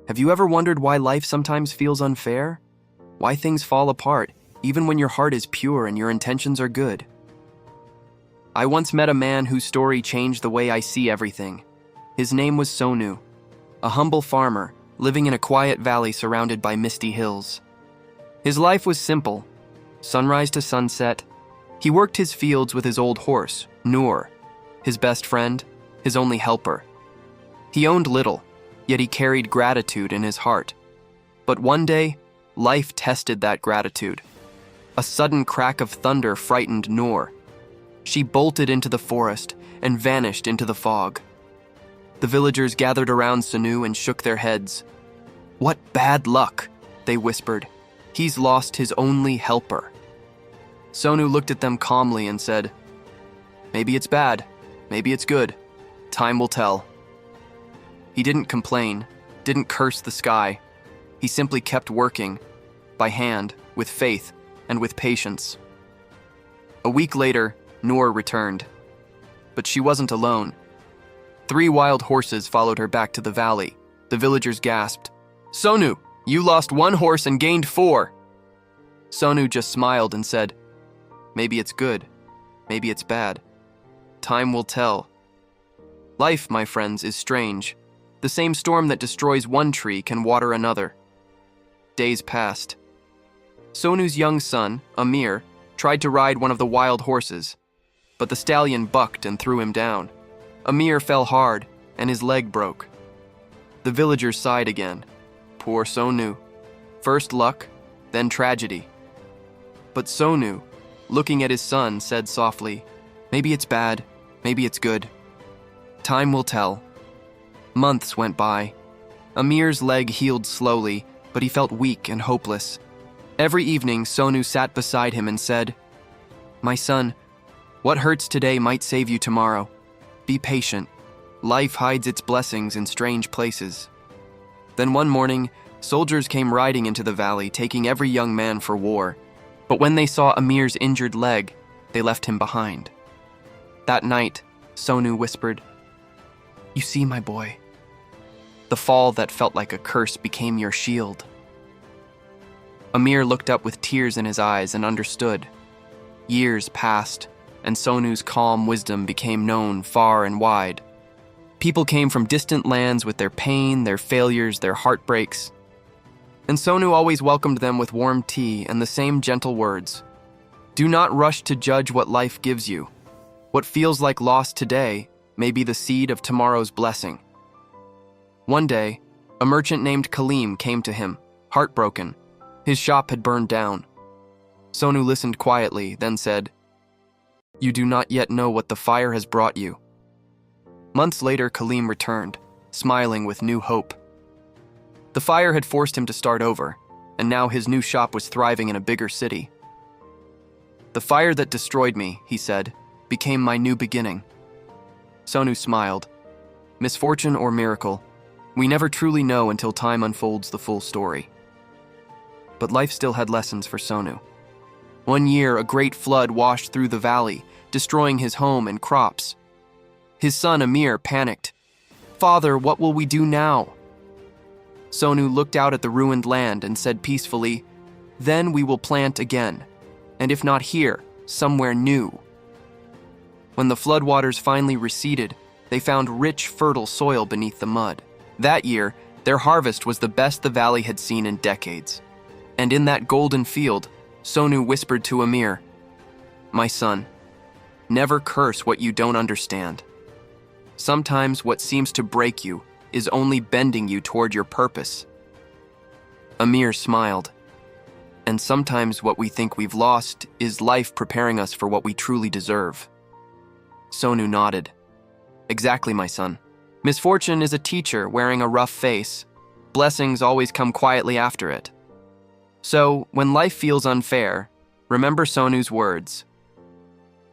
Have you ever wondered why life sometimes feels unfair? Why things fall apart, even when your heart is pure and your intentions are good? I once met a man whose story changed the way I see everything. His name was Sonu, a humble farmer living in a quiet valley surrounded by misty hills. His life was simple, sunrise to sunset. He worked his fields with his old horse, Noor, his best friend, his only helper. He owned little, yet he carried gratitude in his heart. But one day, life tested that gratitude. A sudden crack of thunder frightened Noor. She bolted into the forest and vanished into the fog. The villagers gathered around Sonu and shook their heads. "What bad luck," they whispered. "He's lost his only helper." Sonu looked at them calmly and said, "Maybe it's bad, maybe it's good. Time will tell." He didn't complain, didn't curse the sky. He simply kept working, by hand, with faith, and with patience. A week later, Noor returned. But she wasn't alone. 3 wild horses followed her back to the valley. The villagers gasped, "Sonu, you lost 1 horse and gained 4. Sonu just smiled and said, "Maybe it's good, maybe it's bad. Time will tell." Life, my friends, is strange. The same storm that destroys one tree can water another. Days passed. Sonu's young son, Amir, tried to ride one of the wild horses, but the stallion bucked and threw him down. Amir fell hard, and his leg broke. The villagers sighed again. Poor Sonu. First luck, then tragedy. But Sonu, looking at his son, said softly, "Maybe it's bad, maybe it's good. Time will tell." Months went by. Amir's leg healed slowly, but he felt weak and hopeless. Every evening, Sonu sat beside him and said, "My son, what hurts today might save you tomorrow. Be patient. Life hides its blessings in strange places." Then one morning, soldiers came riding into the valley, taking every young man for war. But when they saw Amir's injured leg, they left him behind. That night, Sonu whispered, "You see, my boy, the fall that felt like a curse became your shield." Amir looked up with tears in his eyes and understood. Years passed, and Sonu's calm wisdom became known far and wide. People came from distant lands with their pain, their failures, their heartbreaks. And Sonu always welcomed them with warm tea and the same gentle words. "Do not rush to judge what life gives you. What feels like loss today may be the seed of tomorrow's blessing." One day, a merchant named Kaleem came to him, heartbroken. His shop had burned down. Sonu listened quietly, then said, "You do not yet know what the fire has brought you." Months later, Kaleem returned, smiling with new hope. The fire had forced him to start over, and now his new shop was thriving in a bigger city. "The fire that destroyed me," he said, "became my new beginning." Sonu smiled. Misfortune or miracle, we never truly know until time unfolds the full story. But life still had lessons for Sonu. One year, a great flood washed through the valley, destroying his home and crops. His son Amir panicked. "Father, what will we do now?" Sonu looked out at the ruined land and said peacefully, "Then we will plant again, and if not here, somewhere new." When the floodwaters finally receded, they found rich, fertile soil beneath the mud. That year, their harvest was the best the valley had seen in decades. And in that golden field, Sonu whispered to Amir, "My son, never curse what you don't understand. Sometimes what seems to break you is only bending you toward your purpose." Amir smiled. "And sometimes what we think we've lost is life preparing us for what we truly deserve." Sonu nodded. "Exactly, my son. Misfortune is a teacher wearing a rough face. Blessings always come quietly after it. So, when life feels unfair, remember Sonu's words.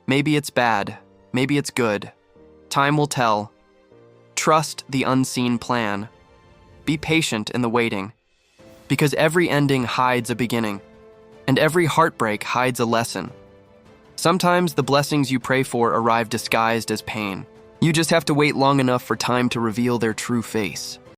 Maybe it's bad, maybe it's good. Time will tell. Trust the unseen plan. Be patient in the waiting, because every ending hides a beginning, and every heartbreak hides a lesson. Sometimes the blessings you pray for arrive disguised as pain. You just have to wait long enough for time to reveal their true face.